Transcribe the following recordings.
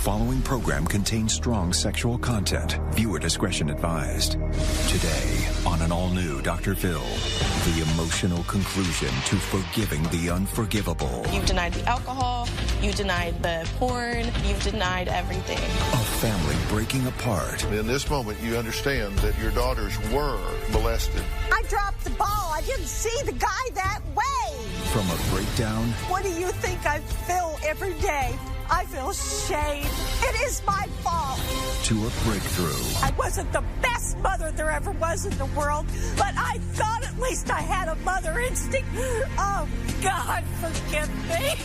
following program contains strong sexual content. Viewer discretion advised. Today, on an all-new Dr. Phil, the emotional conclusion to forgiving the unforgivable. You've denied the alcohol, you denied the porn, you've denied everything. A family breaking apart. In this moment, you understand that your daughters were molested. I dropped the ball. I didn't see the guy that way. From a breakdown. What do you think I feel every day? I feel shame. It is my fault. To a breakthrough. I wasn't the best mother there ever was in the world, but I thought at least I had a mother instinct. Oh, God, forgive me.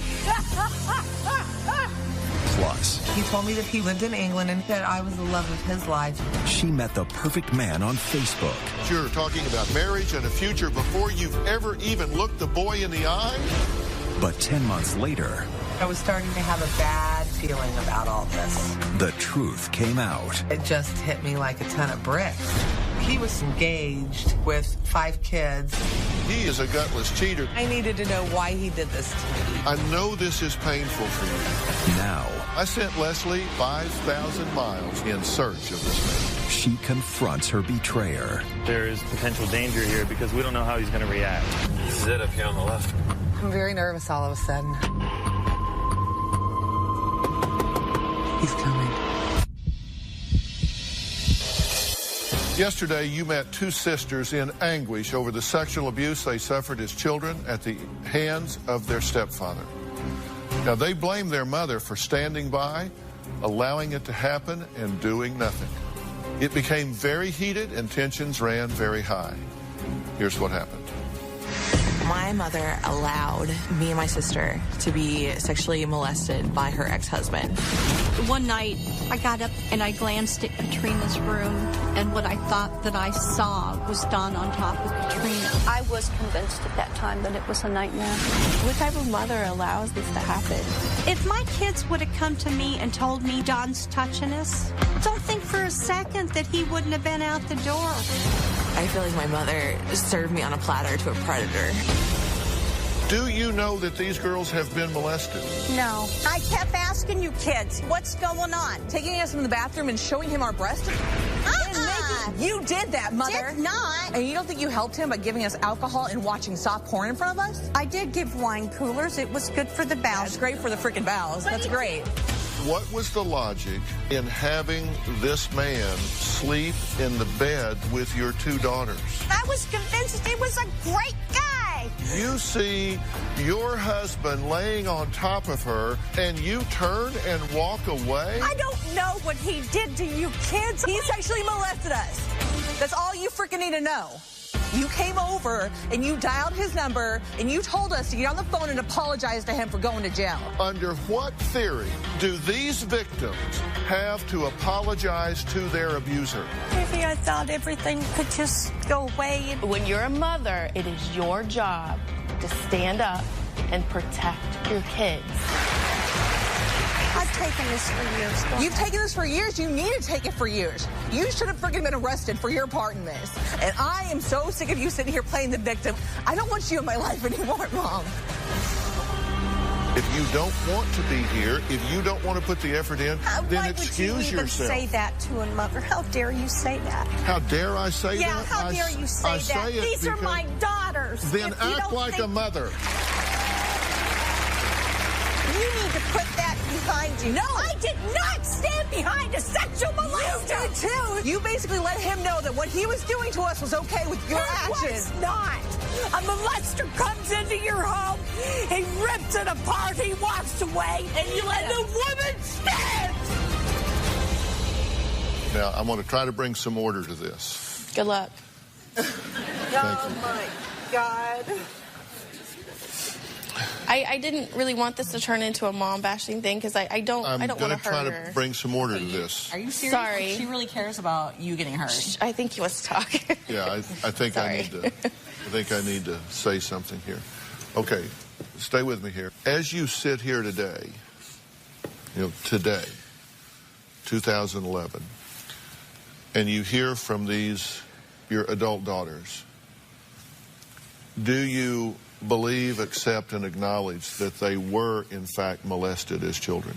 Plus, he told me that he lived in England and that I was the love of his life. She met the perfect man on Facebook. You're talking about marriage and a future before you've ever even looked the boy in the eye? But 10 months later, I was starting to have a bad feeling about all this. the truth came out. It just hit me like a ton of bricks. He was engaged with 5 kids. He is a gutless cheater. I needed to know why he did this to me. I know this is painful for you. Now, I sent Leslie 5,000 miles in search of this man. she confronts her betrayer. There is potential danger here because we don't know how he's going to react. This is it up here on the left. I'm very nervous all of a sudden. He's coming. Yesterday, you met 2 sisters in anguish over the sexual abuse they suffered as children at the hands of their stepfather. Now, they blame their mother for standing by, allowing it to happen, and doing nothing. It became very heated and tensions ran very high. Here's what happened. My mother allowed me and my sister to be sexually molested by her ex-husband. One night, I got up and I glanced at Katrina's room, and what I thought that I saw was done on top of Katrina. I was convinced at that time that it was a nightmare. What type of mother allows this to happen? If my kids would have come to me and told me Don's touching us, don't think for a second that he wouldn't have been out the door. I feel like my mother served me on a platter to a predator. Do you know that these girls have been molested? No. I kept asking you kids, what's going on? Taking us in the bathroom and showing him our breasts? You did that, Mother. Did not. And you don't think you helped him by giving us alcohol and watching soft porn in front of us? I did give wine coolers. It was good for the bowels. That's great for the freaking bowels. That's great. What was the logic in having this man sleep in the bed with your 2 daughters? I was convinced he was a great guy. You see your husband laying on top of her, and you turn and walk away? I don't know what he did to you kids. He sexually molested us. That's all you freaking need to know. You came over and you dialed his number and you told us to get on the phone and apologize to him for going to jail. Under what theory do these victims have to apologize to their abuser? Maybe I thought everything could just go away. When you're a mother, it is your job to stand up and protect your kids. I've taken this for years. You've taken this for years. You need to take it for years. You should have freaking been arrested for your part in this. And I am so sick of you sitting here playing the victim. I don't want you in my life anymore, Mom. If you don't want to be here, if you don't want to put the effort in, then excuse yourself. Why would you even say that to a mother? How dare you say that? How dare I say that? Yeah, how dare you say that? These are my daughters. Then act like a mother. You need to put that behind you. No! I did not stand behind a sexual molester! You did too! You basically let him know that what he was doing to us was okay with your actions. It was not! A molester comes into your home, he rips it apart, he walks away, and you let the woman stand! Now, I'm going to try to bring some order to this. Good luck. Oh, my God. I didn't really want this to turn into a mom bashing thing because I don't want to hurt her. I'm going to try to bring some order to this. Are you serious? Sorry. She really cares about you getting hurt. I think he wants to talk. Yeah, I think I need to say something here. Okay, stay with me here. As you sit here today, today, 2011, and you hear from your adult daughters, do you believe, accept, and acknowledge that they were, in fact, molested as children?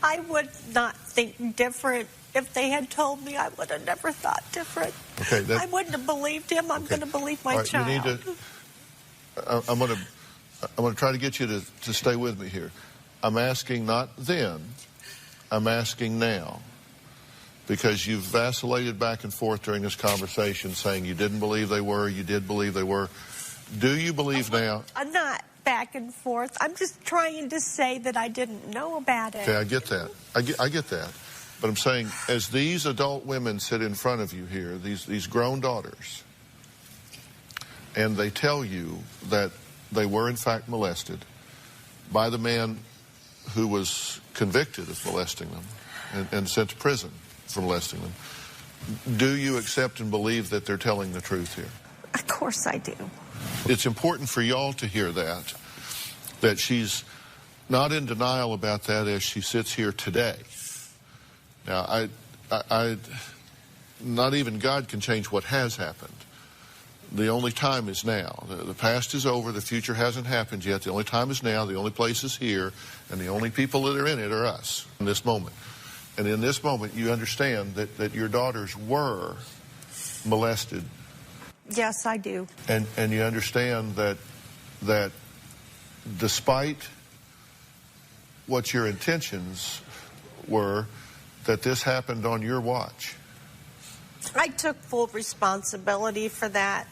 I would not think different. If they had told me, I would have never thought different. Okay, I wouldn't have believed him. I'm going to believe my child. You need to, I'm going to try to get you to stay with me here. I'm asking not then, I'm asking now. Because you've vacillated back and forth during this conversation saying you didn't believe they were, you did believe they were. Do you believe now? I'm not back and forth. I'm just trying to say that I didn't know about it. Okay, I get that. I get that. But I'm saying, as these adult women sit in front of you here, these grown daughters, and they tell you that they were in fact molested by the man who was convicted of molesting them and sent to prison for molesting them, do you accept and believe that they're telling the truth here? Of course I do. It's important for y'all to hear that she's not in denial about that as she sits here today. Now, not even God can change what has happened. The only time is now. The past is over. The future hasn't happened yet. The only time is now. The only place is here. And the only people that are in it are us in this moment. And in this moment, you understand that your daughters were molested. Yes, I do. And you understand that despite what your intentions were, that this happened on your watch. I took full responsibility for that.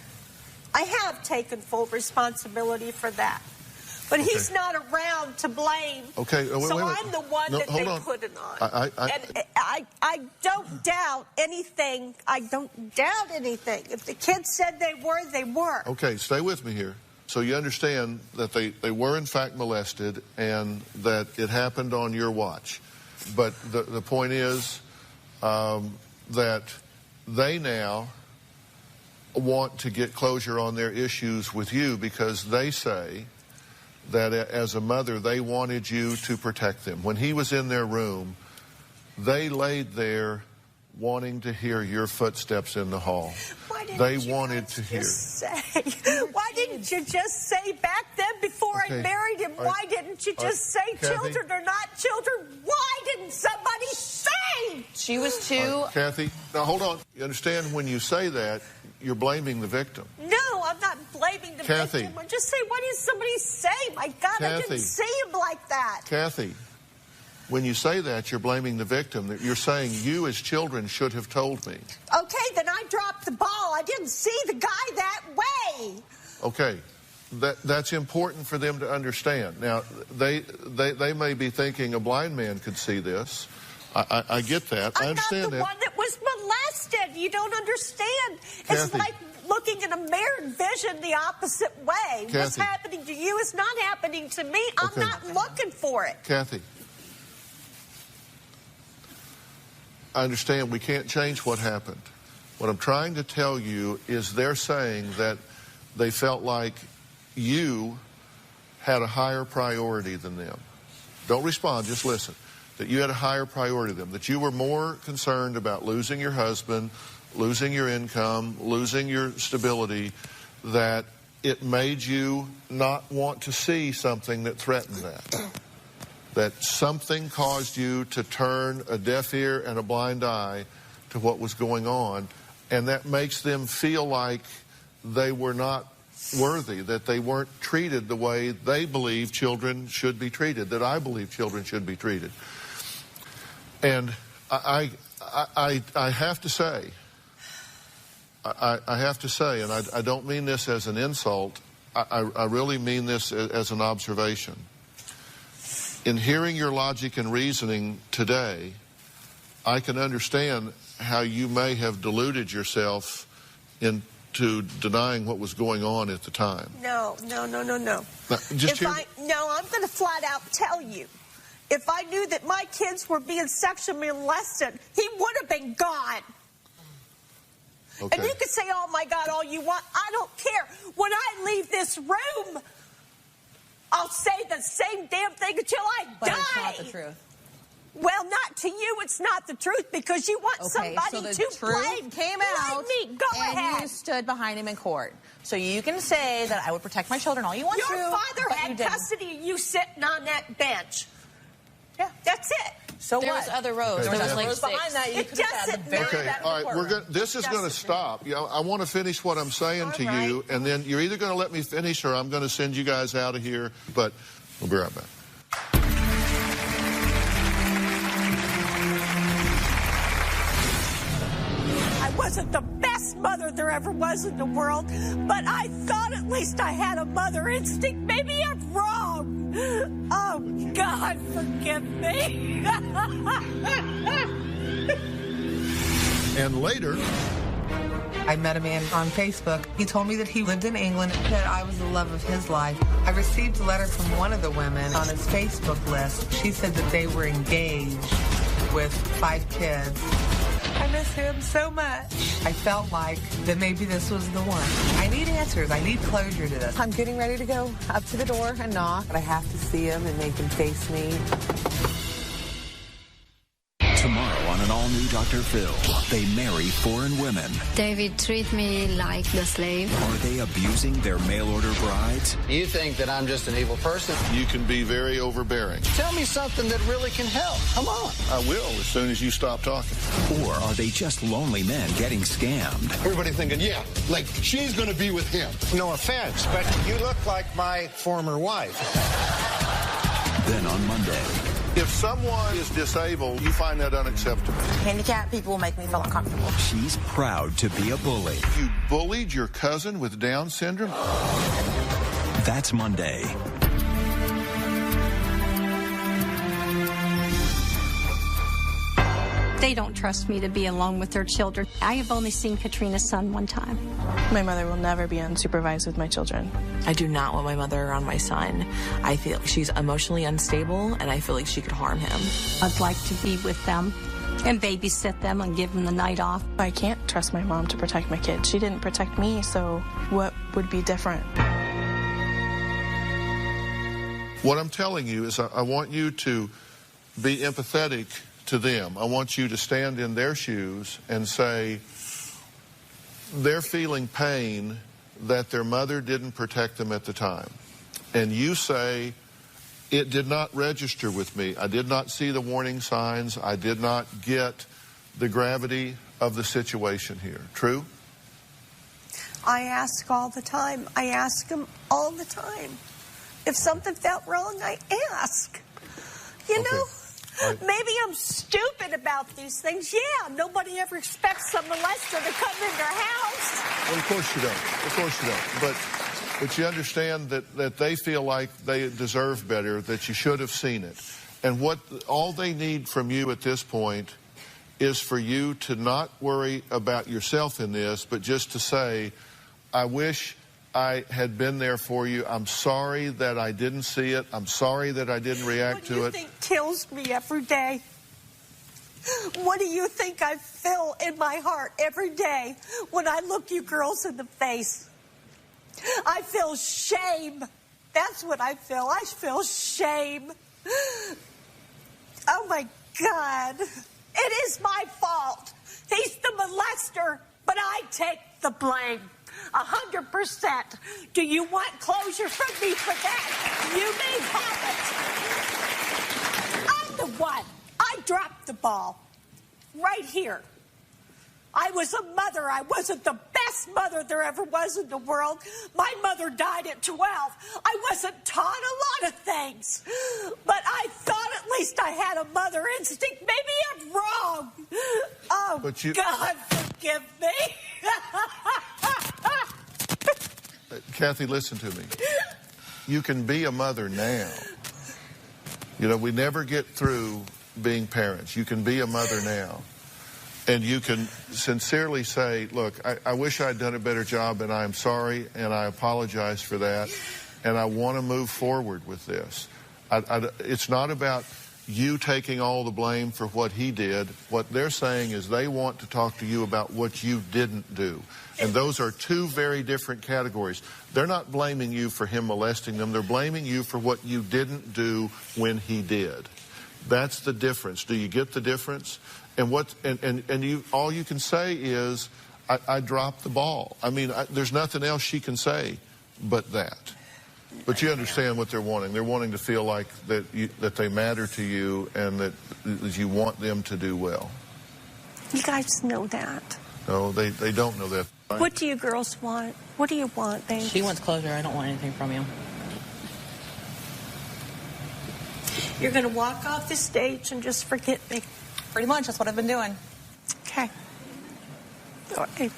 I have taken full responsibility for that. But he's not around to blame. Okay, wait, so wait. I'm the one that they put it on. And I don't doubt anything. I don't doubt anything. If the kids said they were, they were. Okay, stay with me here. So you understand that they were in fact molested and that it happened on your watch. But the point is that they now want to get closure on their issues with you because they say that as a mother, they wanted you to protect them. When he was in their room, they laid there wanting to hear your footsteps in the hall. Why didn't they you wanted guys to hear. Just say? Why didn't you just say back then before I married him? Why didn't you just say Kathy? children are not children? Why didn't somebody say? She was too... Kathy, now hold on. You understand when you say that, you're blaming the victim. No, I'm not blaming the Kathy. victim. I just say, why didn't somebody say? My God, I Kathy. didn't see him like that. Kathy, when you say that, you're blaming the victim. You're saying you as children should have told me. Okay, then I dropped the ball. I didn't see the guy that way. Okay, that's important for them to understand. Now, they may be thinking a blind man could see this. I get that. I understand that. I'm not the one that was molested. You don't understand. Kathy. It's like looking at a mirrored vision the opposite way. Kathy. What's happening to you is not happening to me. I'm not looking for it. Kathy, I understand we can't change what happened. What I'm trying to tell you is they're saying that they felt like you had a higher priority than them. Don't respond, just listen. That you had a higher priority than them. That you were more concerned about losing your husband, losing your income, losing your stability, that it made you not want to see something that threatened that. That something caused you to turn a deaf ear and a blind eye to what was going on, and that makes them feel like they were not worthy, that they weren't treated the way they believe children should be treated, that I believe children should be treated. And I have to say, I have to say, and I don't mean this as an insult, I really mean this as an observation. In hearing your logic and reasoning today, I can understand how you may have deluded yourself into denying what was going on at the time. No. Now, I'm going to flat out tell you. If I knew that my kids were being sexually molested, he would have been gone. Okay. And you can say, oh my God, all you want. I don't care. When I leave this room, I'll say the same damn thing until I die. But it's not the truth. Well, not to you it's not the truth because you want somebody so the to blame. Came out, Go and ahead. you stood behind him in court. So you can say that I would protect my children all you want Your to. father but had you didn't. custody of you sitting on that bench. Yeah. That's it. So there what? was other rows. Okay. There was like Rows behind that. You It could have had doesn't very matter. Okay, bad all right, report. this is going to stop. I want to finish what I'm saying to you, and then you're either going to let me finish or I'm going to send you guys out of here, but we'll be right back. I wasn't the best mother there ever was in the world, but I thought at least I had a mother instinct. Maybe I'm wrong. Oh, God, forgive me. And later, I met a man on Facebook. He told me that he lived in England, that I was the love of his life. I received a letter from one of the women on his Facebook list. She said that they were engaged with 5 kids. I miss him so much. I felt like that maybe this was the one. I need answers. I need closure to this. I'm getting ready to go up to the door and knock. But I have to see him and make him face me. Tomorrow on an all-new Dr. Phil, they marry foreign women. David treat me like the slave. Are they abusing their mail-order brides? You think that I'm just an evil person? you can be very overbearing. Tell me something that really can help. Come on. I will as soon as you stop talking. Or are they just lonely men getting scammed? Everybody thinking, yeah, like she's going to be with him. No offense, but you look like my former wife. Then on Monday, If someone is disabled, you find that unacceptable. Handicapped people make me feel uncomfortable. she's proud to be a bully. You bullied your cousin with Down syndrome? That's Monday. They don't trust me to be alone with their children. I have only seen Katrina's son one time. My mother will never be unsupervised with my children. I do not want my mother around my son. I feel like she's emotionally unstable, and I feel like she could harm him. I'd like to be with them and babysit them and give them the night off. I can't trust my mom to protect my kids. She didn't protect me, so what would be different? What I'm telling you is I want you to be empathetic to them. I want you to stand in their shoes and say they're feeling pain that their mother didn't protect them at the time. And you say, it did not register with me. I did not see the warning signs. I did not get the gravity of the situation here. True? I ask all the time. I ask him all the time. If something felt wrong, I ask. You know? Right. Maybe I'm stupid about these things. Yeah, nobody ever expects some molester to come in their house. Well, of course you don't. Of course you don't. But you understand that they feel like they deserve better, that you should have seen it. And what all they need from you at this point is for you to not worry about yourself in this, but just to say, I wish I had been there for you. I'm sorry that I didn't see it. I'm sorry that I didn't react to it. What do you think kills me every day? What do you think I feel in my heart every day when I look you girls in the face? I feel shame. That's what I feel. I feel shame. Oh, my God. It is my fault. He's the molester, but I take the blame. 100%. Do you want closure from me for that? You may have it. I'm the one. I dropped the ball. Right here. I was a mother. I wasn't the best mother there ever was in the world. My mother died at 12. I wasn't taught a lot of things. But I thought at least I had a mother instinct. Maybe I'm wrong. Oh, God, forgive me. Kathy, listen to me. You can be a mother now. You know, we never get through being parents. You can be a mother now. And you can sincerely say, look, I wish I'd done a better job, and I'm sorry, and I apologize for that, and I want to move forward with this. It's not about you taking all the blame for what he did. What they're saying is they want to talk to you about what you didn't do. And those are two very different categories. They're not blaming you for him molesting them. They're blaming you for what you didn't do when he did. That's the difference. Do you get the difference? And what? And you all you can say is, I dropped the ball. I mean, there's nothing else she can say but that. But you understand what they're wanting. They're wanting to feel like that they matter to you and that you want them to do well. You guys know that. No, they don't know that. What do you girls want? What do you want, babe? She wants closure. I don't want anything from you. You're going to walk off the stage and just forget me. Pretty much. That's what I've been doing. Okay. All right. Okay.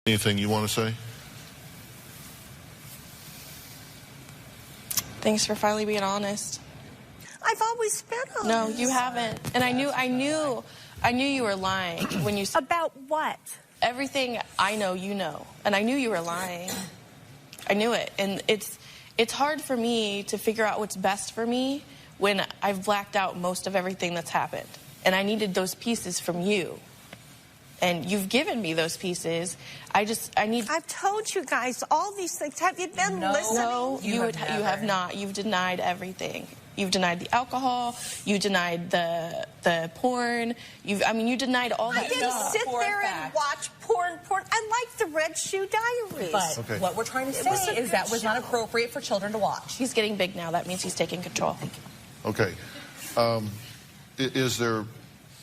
Anything you want to say? Thanks for finally being honest. I've always been honest. No, you haven't. And I knew you were lying when you... About what? Everything I know, you know. And I knew you were lying. I knew it. And it's hard for me to figure out what's best for me when I've blacked out most of everything that's happened. And I needed those pieces from you. And you've given me those pieces. I've told you guys all these things. Have you been listening? No, you have not. You've denied everything. You've denied the alcohol. You denied the porn. You denied all that stuff. I didn't sit there and watch porn. I like the Red Shoe Diaries. But what we're trying to say is that was not appropriate for children to watch. He's getting big now. That means he's taking control. Okay.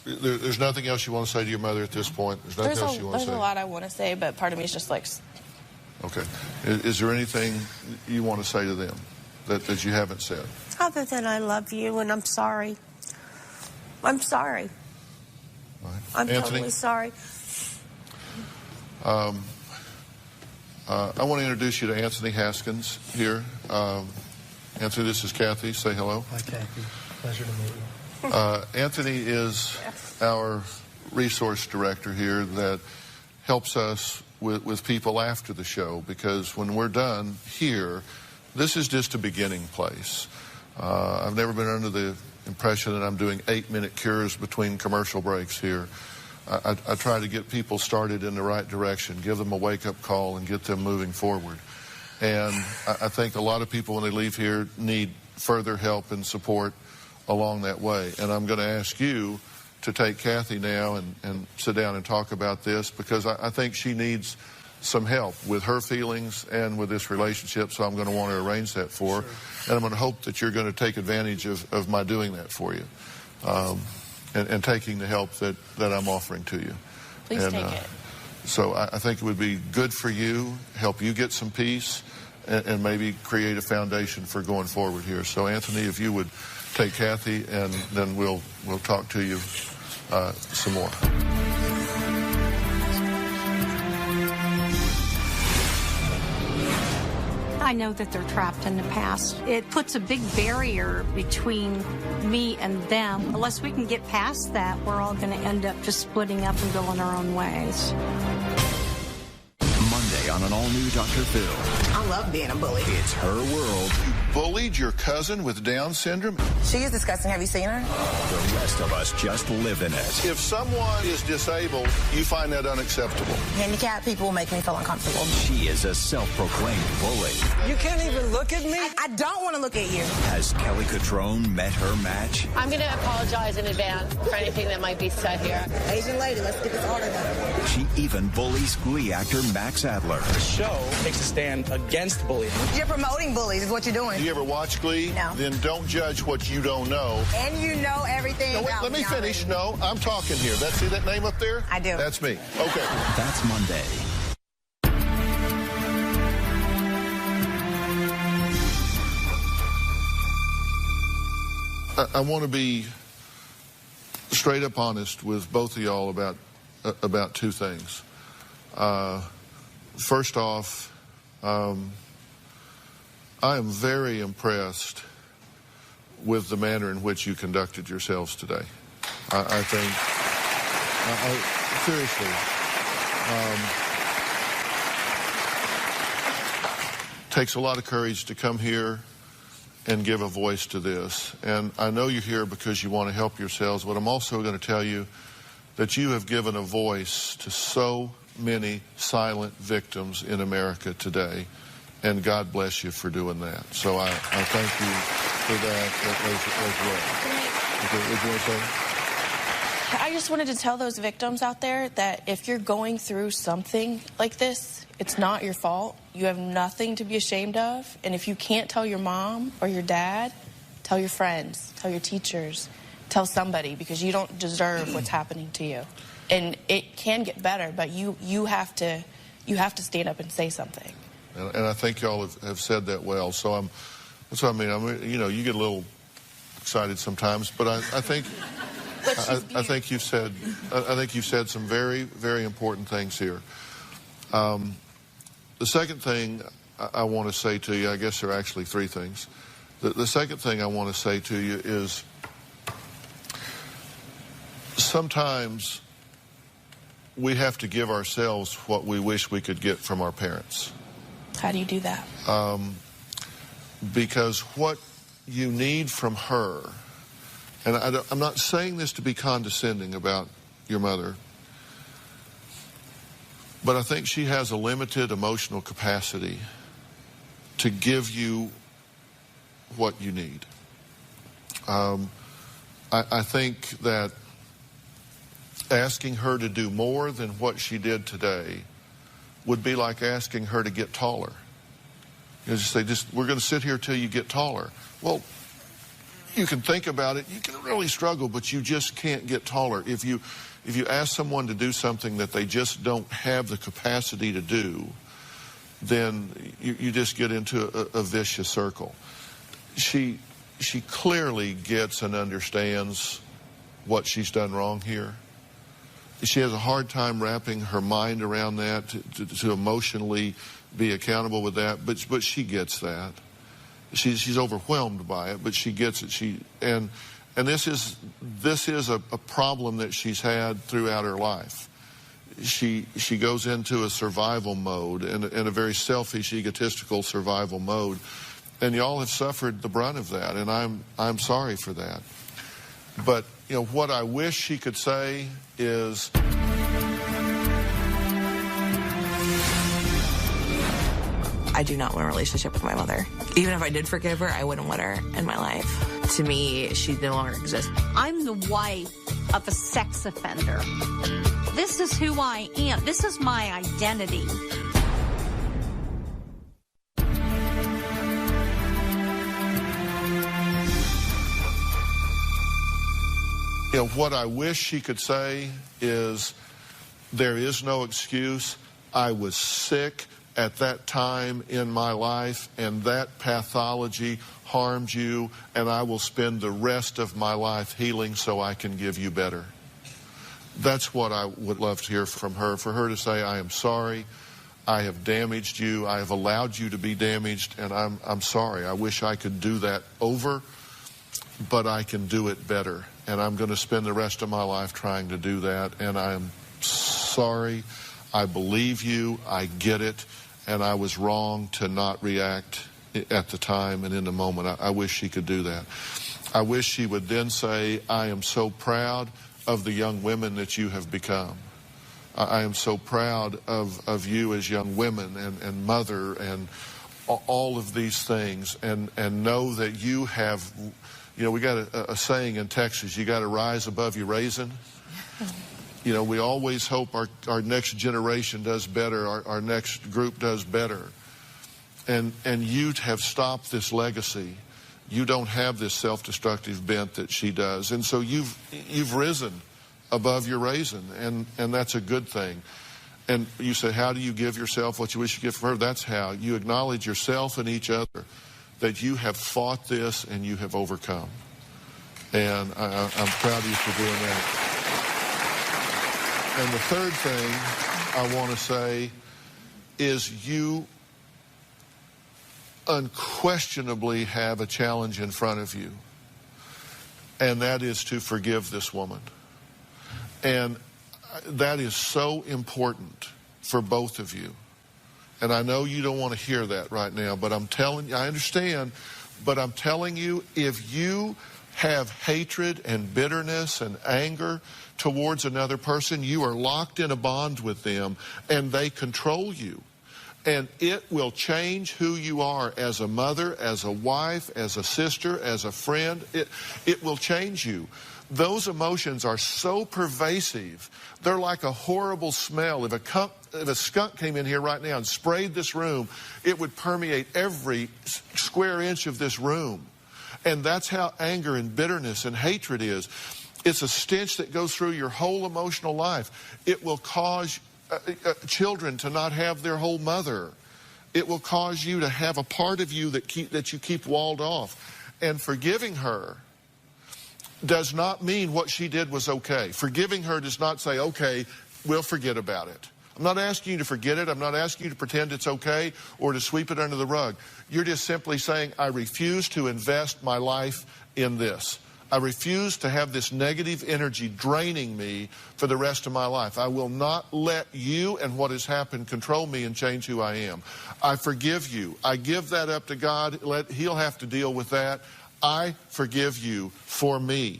There's nothing else you want to say to your mother at this point? There's nothing else you want to say? There's a lot I want to say, but part of me is just like... Okay. Is there anything you want to say to them that you haven't said? Other than I love you and I'm sorry. I'm sorry. All right. I'm Anthony? totally sorry. I want to introduce you to Anthony Haskins here. Anthony, this is Kathy. Say hello. Hi, Kathy. Pleasure to meet you. Anthony is our resource director here that helps us with people after the show, because when we're done here, this is just a beginning place. I've never been under the impression that I'm doing 8-minute cures between commercial breaks here. I try to get people started in the right direction, give them a wake-up call, and get them moving forward. And I think a lot of people, when they leave here, need further help and support along that way. And I'm going to ask you to take Kathy now and sit down and talk about this, because I think she needs some help with her feelings and with this relationship, so I'm going to want to arrange that for her. And I'm going to hope that you're going to take advantage of my doing that for you, and taking the help that I'm offering to you. Please take it. So I think it would be good for you, help you get some peace, and maybe create a foundation for going forward here. So Anthony, if you would take Kathy, and then we'll talk to you some more. I know that they're trapped in the past. It puts a big barrier between me and them. Unless we can get past that, we're all going to end up just splitting up and going our own ways. Monday on an all-new Dr. Phil. I love being a bully. It's her world. You bullied your cousin with Down syndrome? She is disgusting. Have you seen her? The rest of us just live in it. If someone is disabled, you find that unacceptable. Handicapped people make me feel uncomfortable. She is a self-proclaimed bully. You can't even look at me? I don't want to look at you. Has Kelly Catrone met her match? I'm going to apologize in advance for anything that might be said here. Asian lady, let's get this order done. She even bullies Glee actor Max Adler. The show takes a stand against bullying. You're promoting bullies is what you're doing. Do you ever watch Glee? No. Then don't judge what you don't know. And you know everything about let me finish. No, I'm talking here. See that name up there? I do. That's me. Okay. That's Monday. I want to be straight up honest with both of y'all about two things. First off, I am very impressed with the manner in which you conducted yourselves today. I think, seriously, takes a lot of courage to come here and give a voice to this. And I know you're here because you want to help yourselves, but I'm also going to tell you that you have given a voice to so many silent victims in America today, and God bless you for doing that. So I thank you for that as well. Okay, what do you want to say? I just wanted to tell those victims out there that if you're going through something like this, it's not your fault. You have nothing to be ashamed of. And if you can't tell your mom or your dad, tell your friends, tell your teachers, tell somebody, because you don't deserve what's happening to you. And it can get better, but you have to stand up and say something. And I think y'all have said that well. So that's what I mean. You know, you get a little excited sometimes, but I think I think you've said some very, very important things here. The second thing I want to say to you, I guess there are actually three things, The second thing I want to say to you is sometimes we have to give ourselves what we wish we could get from our parents. How do you do that? Because what you need from her, and I'm not saying this to be condescending about your mother, but I think she has a limited emotional capacity to give you what you need. I think that asking her to do more than what she did today would be like asking her to get taller. You know, just say, we're going to sit here till you get taller. Well, you can think about it. You can really struggle, but you just can't get taller. If you ask someone to do something that they just don't have the capacity to do, then you just get into a vicious circle. She clearly gets and understands what she's done wrong here. She has a hard time wrapping her mind around that, to emotionally be accountable with that, but she gets that. She's overwhelmed by it, but she gets it. And this is a problem that she's had throughout her life. She goes into a survival mode, and a very selfish, egotistical survival mode, and y'all have suffered the brunt of that, and I'm sorry for that. But you know what I wish she could say is, I do not want a relationship with my mother. Even if I did forgive her, I wouldn't want her in my life. To me, she no longer exists. I'm the wife of a sex offender. This is who I am. This is my identity. You know, what I wish she could say is, there is no excuse. I was sick at that time in my life, and that pathology harmed you, and I will spend the rest of my life healing so I can give you better. That's what I would love to hear from her, for her to say, I am sorry, I have damaged you, I have allowed you to be damaged, and I'm sorry. I wish I could do that over, but I can do it better. And I'm going to spend the rest of my life trying to do that. And I'm sorry. I believe you. I get it. And I was wrong to not react at the time and in the moment. I wish she could do that. I wish she would then say, I am so proud of the young women that you have become. I am so proud of you as young women and mother and all of these things. And know that you have... You know, we got a saying in Texas, you got to rise above your raisin. You know, we always hope our next generation does better, our next group does better. And you have stopped this legacy. You don't have this self-destructive bent that she does. And so you've risen above your raisin, and that's a good thing. And you say, how do you give yourself what you wish you give from her? That's how. You acknowledge yourself and each other, that you have fought this and you have overcome. And I'm proud of you for doing that. And the third thing I want to say is, you unquestionably have a challenge in front of you, and that is to forgive this woman. And that is so important for both of you. And I know you don't want to hear that right now, but I'm telling you, I understand, but I'm telling you, if you have hatred and bitterness and anger towards another person, you are locked in a bond with them, and they control you. And it will change who you are as a mother, as a wife, as a sister, as a friend. It will change you. Those emotions are so pervasive. They're like a horrible smell. If a skunk came in here right now and sprayed this room, it would permeate every square inch of this room. And that's how anger and bitterness and hatred is. It's a stench that goes through your whole emotional life. It will cause children to not have their whole mother. It will cause you to have a part of you that you keep walled off. And forgiving her does not mean what she did was okay. Forgiving her does not say, okay, we'll forget about it. I'm not asking you to forget it. I'm not asking you to pretend it's okay or to sweep it under the rug. You're just simply saying, I refuse to invest my life in this. I refuse to have this negative energy draining me for the rest of my life. I will not let you and what has happened control me and change who I am. I forgive you. I give that up to God. He'll have to deal with that. I forgive you for me.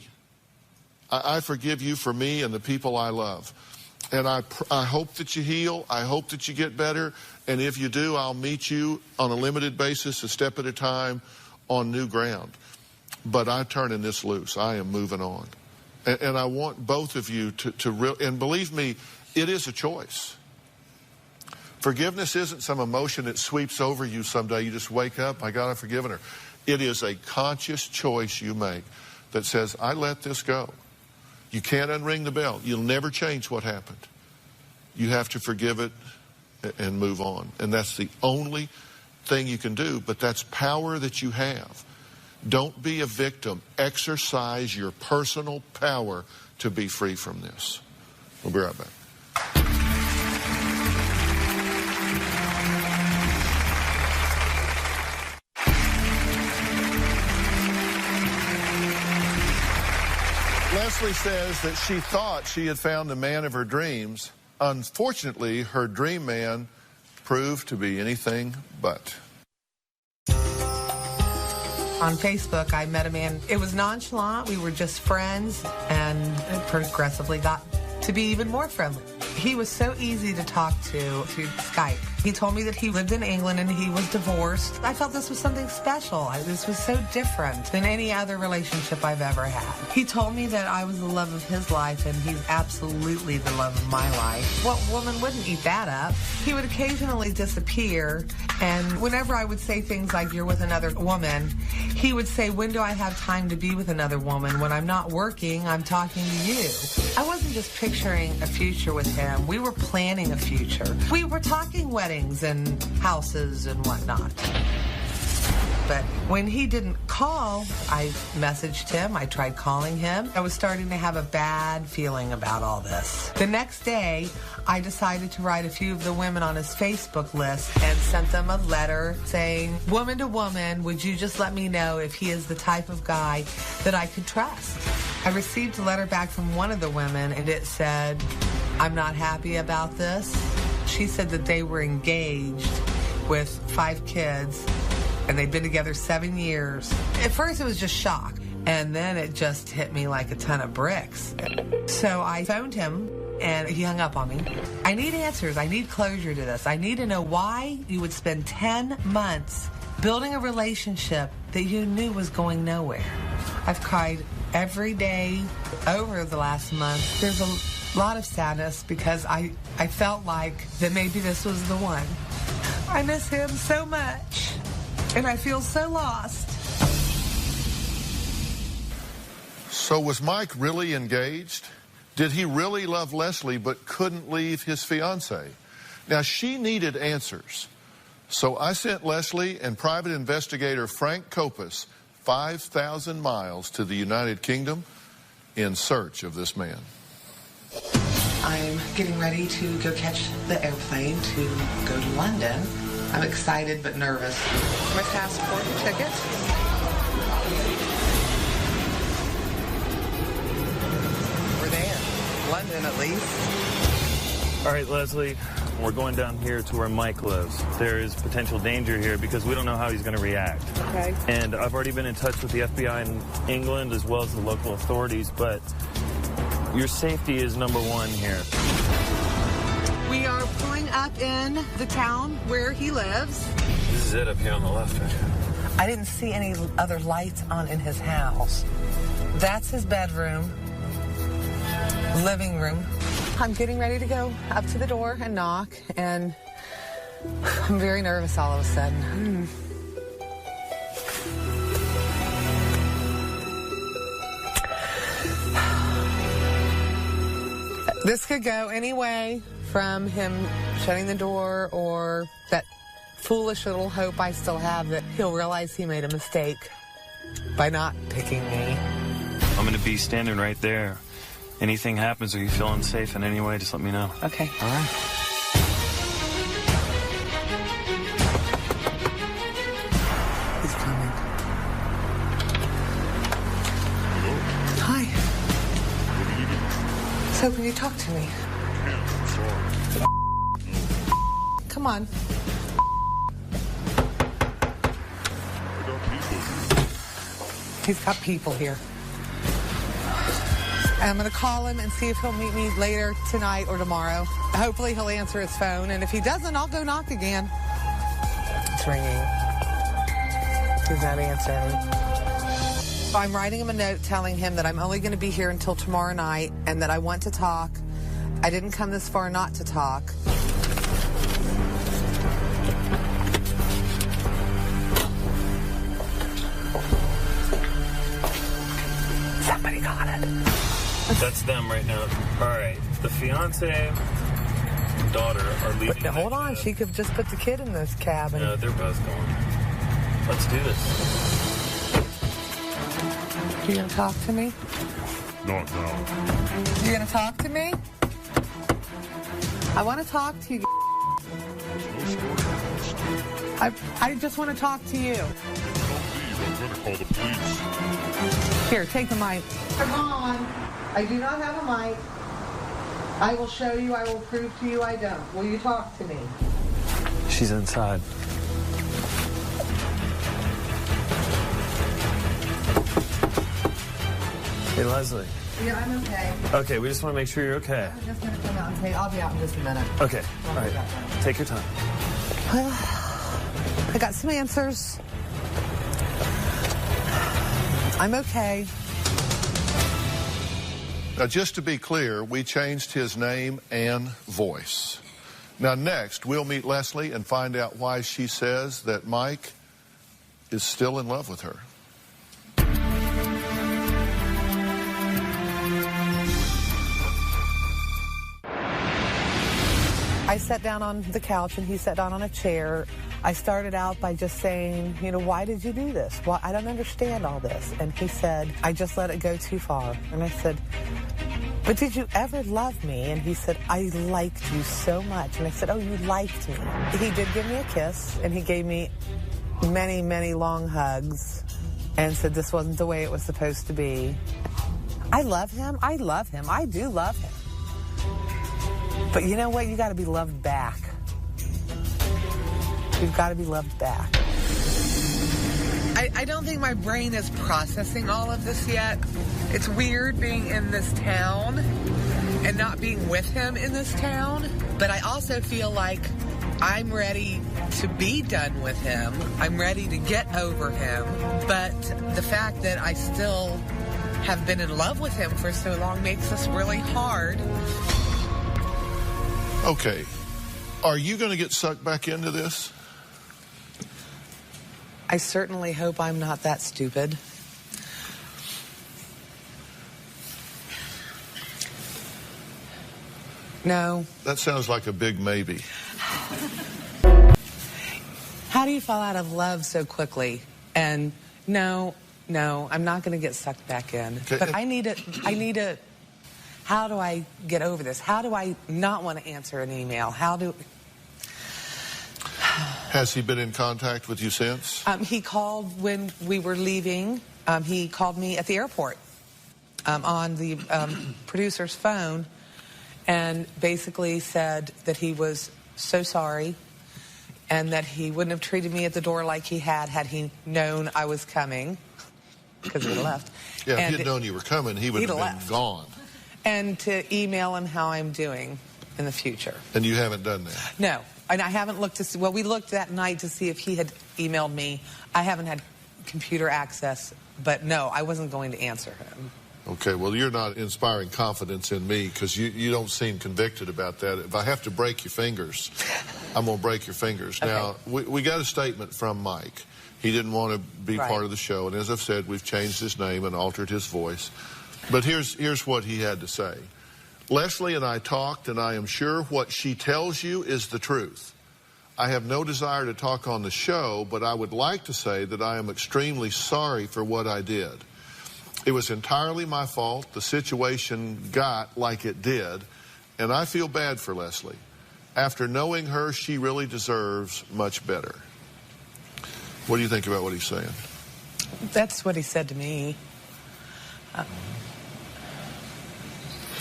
I forgive you for me and the people I love. And I hope that you heal. I hope that you get better. And if you do, I'll meet you on a limited basis, a step at a time, on new ground. But I'm turning this loose. I am moving on. And I want both of you and believe me, it is a choice. Forgiveness isn't some emotion that sweeps over you someday. You just wake up, my God, I've forgiven her. It is a conscious choice you make that says, I let this go. You can't unring the bell. You'll never change what happened. You have to forgive it and move on. And that's the only thing you can do, but that's power that you have. Don't be a victim. Exercise your personal power to be free from this. We'll be right back. Leslie says that she thought she had found the man of her dreams. Unfortunately, her dream man proved to be anything but. On Facebook, I met a man. It was nonchalant. We were just friends, and it progressively got to be even more friendly. He was so easy to talk to through Skype. He told me that he lived in England and he was divorced. I felt this was something special. This was so different than any other relationship I've ever had. He told me that I was the love of his life and he's absolutely the love of my life. What woman wouldn't eat that up? He would occasionally disappear, and whenever I would say things like, you're with another woman, he would say, when do I have time to be with another woman? When I'm not working, I'm talking to you. I wasn't just picturing a future with him. We were planning a future. We were talking weddings and houses and whatnot. But when he didn't call, I messaged him. I tried calling him. I was starting to have a bad feeling about all this. The next day, I decided to write a few of the women on his Facebook list and sent them a letter saying, woman to woman, would you just let me know if he is the type of guy that I could trust? I received a letter back from one of the women, and it said, I'm not happy about this. She said that they were engaged with 5 kids, and they'd been together 7 years. At first, it was just shock, and then it just hit me like a ton of bricks. So I phoned him, and he hung up on me. I need answers. I need closure to this. I need to know why you would spend 10 months building a relationship that you knew was going nowhere. I've cried every day over the last month. There's a lot of sadness because I felt like that maybe this was the one. I miss him so much, and I feel so lost. So was Mike really engaged? Did he really love Leslie but couldn't leave his fiancée? Now, she needed answers. So I sent Leslie and private investigator Frank Kopus 5,000 miles to the United Kingdom in search of this man. I'm getting ready to go catch the airplane to go to London. I'm excited but nervous. My passport and ticket. We're there. London, at least. All right, Leslie, we're going down here to where Mike lives. There is potential danger here because we don't know how he's going to react. Okay. And I've already been in touch with the FBI in England as well as the local authorities, but your safety is #1 here. We are pulling up in the town where he lives. This is it up here on the left, right? I didn't see any other lights on in his house. That's his bedroom, living room. I'm getting ready to go up to the door and knock, and I'm very nervous all of a sudden. This could go any way, from him shutting the door or that foolish little hope I still have that he'll realize he made a mistake by not picking me. I'm going to be standing right there. Anything happens or you feel unsafe in any way, just let me know. Okay. All right. So can you talk to me? Sorry. Come on. He's got people here. I'm going to call him and see if he'll meet me later tonight or tomorrow. Hopefully he'll answer his phone, and if he doesn't, I'll go knock again. It's ringing. He's not answering. I'm writing him a note telling him that I'm only going to be here until tomorrow night and that I want to talk. I didn't come this far not to talk. Somebody got it. That's them right now. All right. The fiance and daughter are leaving. But hold on. She could just put the kid in this cabin. No, they're both going. Let's do this. You gonna talk to me? Not now. You gonna talk to me? I want to talk to you. I just want to talk to you. Don't leave. I'm going to call the police. Here, take the mic. Come on. I do not have a mic. I will show you. I will prove to you I don't. Will you talk to me? She's inside. Hey, Leslie. Yeah, I'm okay. Okay, we just want to make sure you're okay. I'm just going to come out and say, I'll be out in just a minute. Okay, all right. Take your time. Well, I got some answers. I'm okay. Now, just to be clear, we changed his name and voice. Now, next, we'll meet Leslie and find out why she says that Mike is still in love with her. I sat down on the couch and he sat down on a chair. I started out by just saying, you know, why did you do this? Why? I don't understand all this. And he said, I just let it go too far. And I said, but did you ever love me? And he said, I liked you so much. And I said, oh, you liked me. He did give me a kiss, and he gave me many, many long hugs and said this wasn't the way it was supposed to be. I love him. I love him. I do love him. But you know what? You got to be loved back. You've got to be loved back. I don't think my brain is processing all of this yet. It's weird being in this town and not being with him in this town. But I also feel like I'm ready to be done with him. I'm ready to get over him. But the fact that I still have been in love with him for so long makes this really hard. Okay, are you going to get sucked back into this? I certainly hope I'm not that stupid. No. That sounds like a big maybe. How do you fall out of love so quickly? And no, I'm not going to get sucked back in. Okay. But I need a, how do I get over this? How do I not want to answer an email? Has he been in contact with you since? He called when we were leaving. He called me at the airport on the producer's phone and basically said that he was so sorry and that he wouldn't have treated me at the door like he had he known I was coming, because he left. Yeah, if he'd known you were coming, he would have been gone. And to email him how I'm doing in the future. And you haven't done that? No. And I haven't looked to see, well, we looked that night to see if he had emailed me. I haven't had computer access, but no, I wasn't going to answer him. Okay, well, you're not inspiring confidence in me because you don't seem convicted about that. If I have to break your fingers, I'm going to break your fingers. Okay. Now, we got a statement from Mike. He didn't want to be part of the show, and as I've said, we've changed his name and altered his voice. But here's what he had to say. Leslie and I talked, and I am sure what she tells you is the truth. I have no desire to talk on the show, but I would like to say that I am extremely sorry for what I did. It was entirely my fault. The situation got like it did, and I feel bad for Leslie. After knowing her, she really deserves much better. What do you think about what he's saying? That's what he said to me.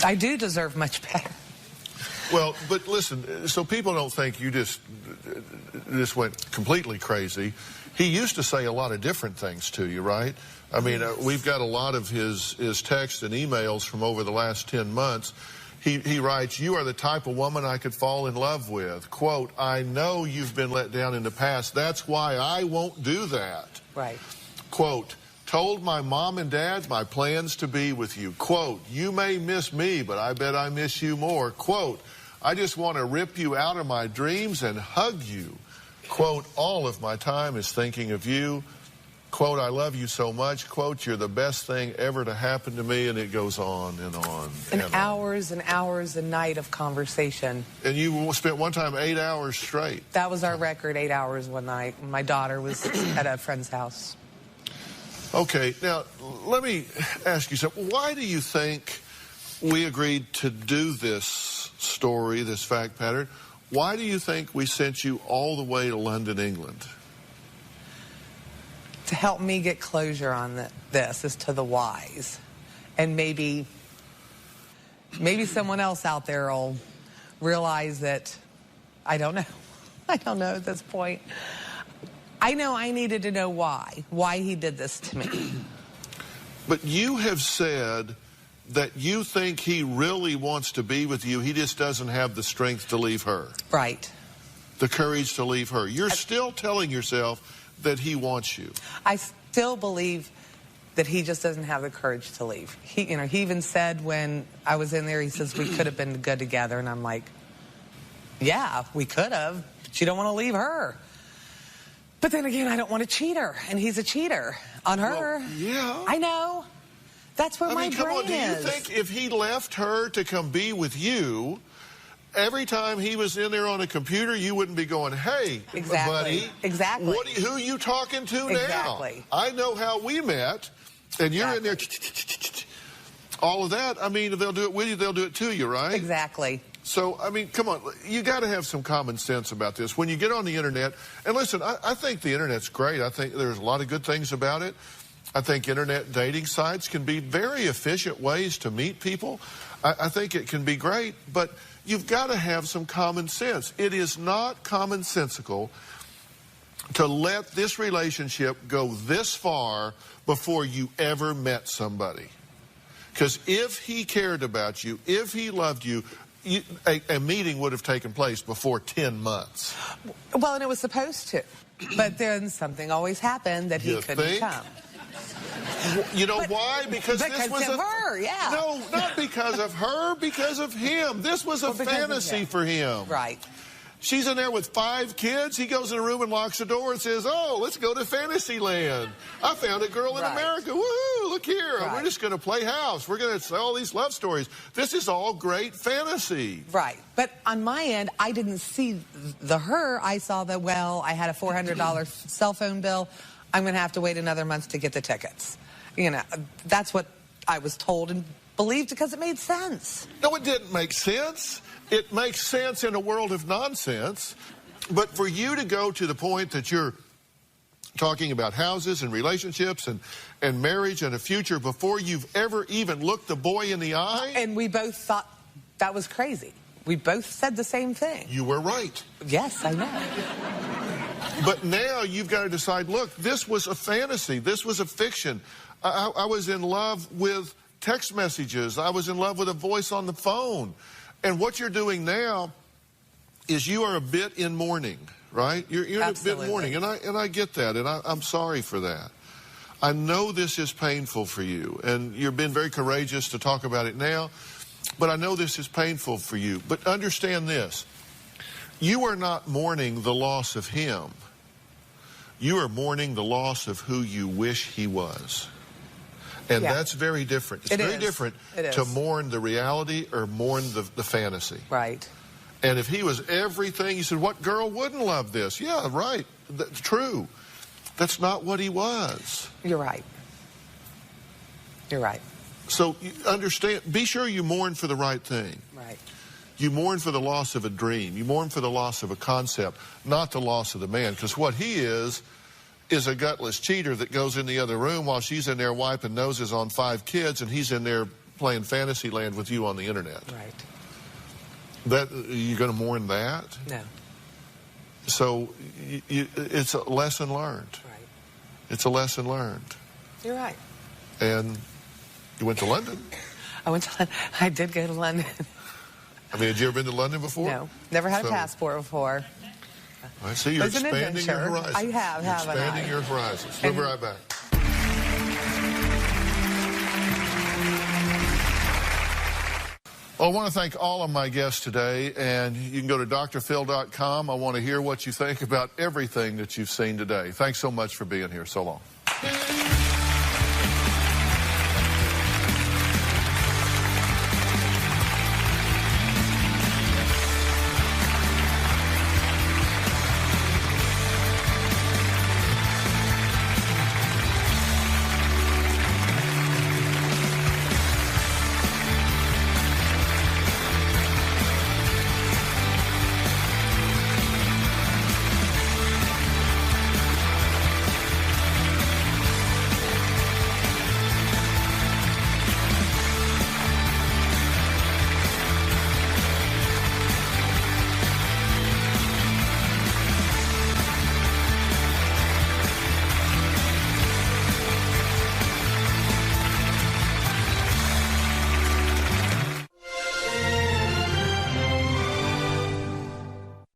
I do deserve much better. Well, but listen, so people don't think you just went completely crazy. He used to say a lot of different things to you, right? I mean, we've got a lot of his texts and emails from over the last 10 months. He writes, "You are the type of woman I could fall in love with." Quote, "I know you've been let down in the past. That's why I won't do that." Right. Quote, "Told my mom and dad my plans to be with you." Quote, "You may miss me, but I bet I miss you more." Quote, "I just want to rip you out of my dreams and hug you." Quote, "All of my time is thinking of you." Quote, "I love you so much." Quote, "You're the best thing ever to happen to me." And it goes on and on. And hours and hours a night of conversation. And you spent one time 8 hours straight. That was our record, 8 hours one night. My daughter was at a friend's house. Okay, now let me ask you something. Why do you think we agreed to do this story, this fact pattern? Why do you think we sent you all the way to London, England? To help me get closure on this as to the whys. And maybe someone else out there will realize that, I don't know. I don't know at this point. I know I needed to know why he did this to me. But you have said that you think he really wants to be with you. He just doesn't have the strength to leave her. Right. The courage to leave her. You're still telling yourself that he wants you. I still believe that he just doesn't have the courage to leave. He even said when I was in there, he says, "We could have been good together." And I'm like, yeah, we could have, but you don't want to leave her. But then again, I don't want to cheat her, and he's a cheater on her. Well, yeah. I know. That's where my brain is. Come on, do you think if he left her to come be with you, every time he was in there on a computer, you wouldn't be going, "Hey, buddy, exactly. Who are you talking to now? Exactly. I know how we met," and you're in there, all of that. I mean, if they'll do it with you, they'll do it to you, right? Exactly. So, I mean, come on, you got to have some common sense about this. When you get on the internet, and listen, I think the internet's great. I think there's a lot of good things about it. I think internet dating sites can be very efficient ways to meet people. I think it can be great, but you've got to have some common sense. It is not commonsensical to let this relationship go this far before you ever met somebody. Because if he cared about you, if he loved you, a meeting would have taken place before 10 months. Well, and it was supposed to. But then something always happened that he couldn't come. You know why? Because this was of her, yeah. No, not because of her, because of him. This was a fantasy for him. Right. She's in there with 5 kids. He goes in a room and locks the door and says, "Oh, let's go to Fantasyland. I found a girl in America. Woohoo, look here. We're just going to play house. We're going to tell all these love stories." This is all great fantasy. Right. But on my end, I didn't see the her. I saw the, well, I had a $400 cell phone bill. I'm going to have to wait another month to get the tickets. You know, that's what I was told and believed because it made sense. No, it didn't make sense. It makes sense in a world of nonsense. But for you to go to the point that you're talking about houses and relationships and marriage and a future before you've ever even looked the boy in the eye. And we both thought that was crazy. We both said the same thing. You were right. Yes, I know. But now you've got to decide, look, this was a fantasy. This was a fiction. I was in love with text messages. I was in love with a voice on the phone. And what you're doing now is you are a bit in mourning, right? You're a bit in mourning, and I get that, and I'm sorry for that. I know this is painful for you, and you've been very courageous to talk about it now, but I know this is painful for you. But understand this. You are not mourning the loss of him. You are mourning the loss of who you wish he was. And that's very different. It's very different to mourn the reality or mourn the fantasy. Right. And if he was everything, you said, what girl wouldn't love this? Yeah, right. That's true. That's not what he was. You're right. You're right. So understand, be sure you mourn for the right thing. Right. You mourn for the loss of a dream. You mourn for the loss of a concept, not the loss of the man. Because what he is a gutless cheater that goes in the other room while she's in there wiping noses on 5 kids, and he's in there playing Fantasyland with you on the internet. Right. That you're going to mourn that? No. So it's a lesson learned. Right. It's a lesson learned. You're right. And you went to London? I did go to London. I mean, had you ever been to London before? No. Never had a passport before. I see you're expanding your horizons. I have, haven't I? Expanding your horizons. We'll be right back. Well, I want to thank all of my guests today, and you can go to drphil.com. I want to hear what you think about everything that you've seen today. Thanks so much for being here. So long.